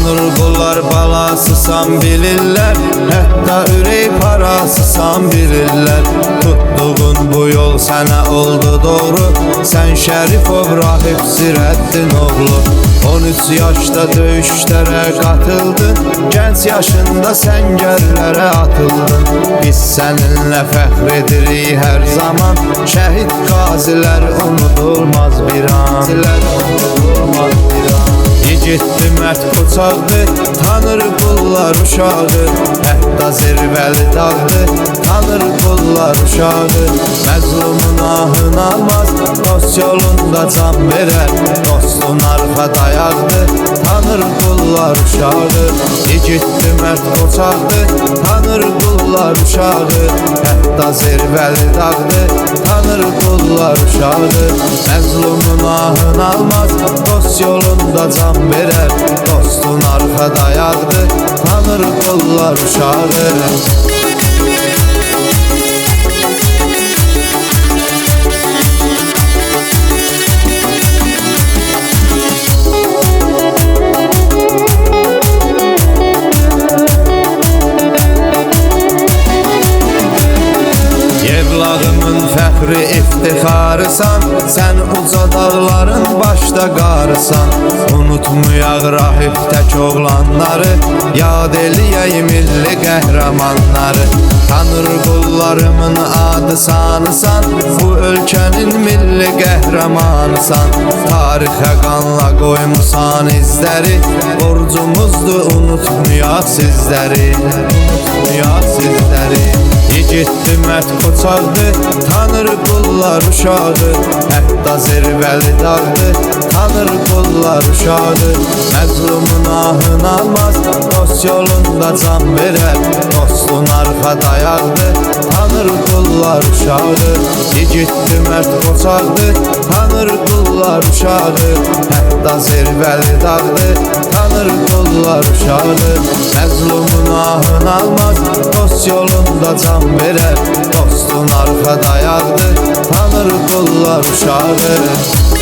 Tanır qullar balasısan bilirlər, hətta ürək parasısan bilirlər. Tutduğun bu yol sənə oldu doğru, sən Şərifov Rahib Zirəddin oğlu. 13 yaşda döyüşlərə qatıldın, gənc yaşında səngərlərə atıldın. Biz səninlə fəxr edirik hər zaman, şəhid qazilər unudulmaz bir an. Yigitdi mərd qoçaqdı, tanır qullar uşağı, hətta zirvəli dağdı, tanır qullar uşağı. Məzlumun ahını almaz, dost yolunda can verər, dostun arxa dayaqdı, tanır qullar uşağı. Yigitdi mərd qoçaqdı, tanır qullar uşağı, hətta zirvəli dağdı, tanır qullar uşağı. Məzlumun ahını almaz, dost yolunda can verər, dostun arxa dayaqdı, tanır qullar uşağı. Evladımın fəxri iftixarısan, sən uca dağların başda qarısan. Unutmayaq Rahib tək oğlanları, yad eləyək milli qəhrəmanları. Tanır qullarımın adı sanısan, bu ölkənin milli qəhrəmanısan. Tarixə qanla qoymusan izləri, borcumuzdur unutmayaq sizləri. Yigitdi mərd qoçaqdı, tanır qullar uşağı, hətta zirvəli dağdı, tanır qullar uşağı. Məzlumun ahını almaz, dost yolunda can verər, dostun arxa dayaqdı, tanır qullar uşağı. Yigitdi mərd qoçaqdı, tanır qullar uşağı, hətta zirvəli dağdı, tanır qullar uşağı. Məzlumun ahını almaz, dost yolunda can verər, dostun arxa dayaqdı, tanır qullar uşağı.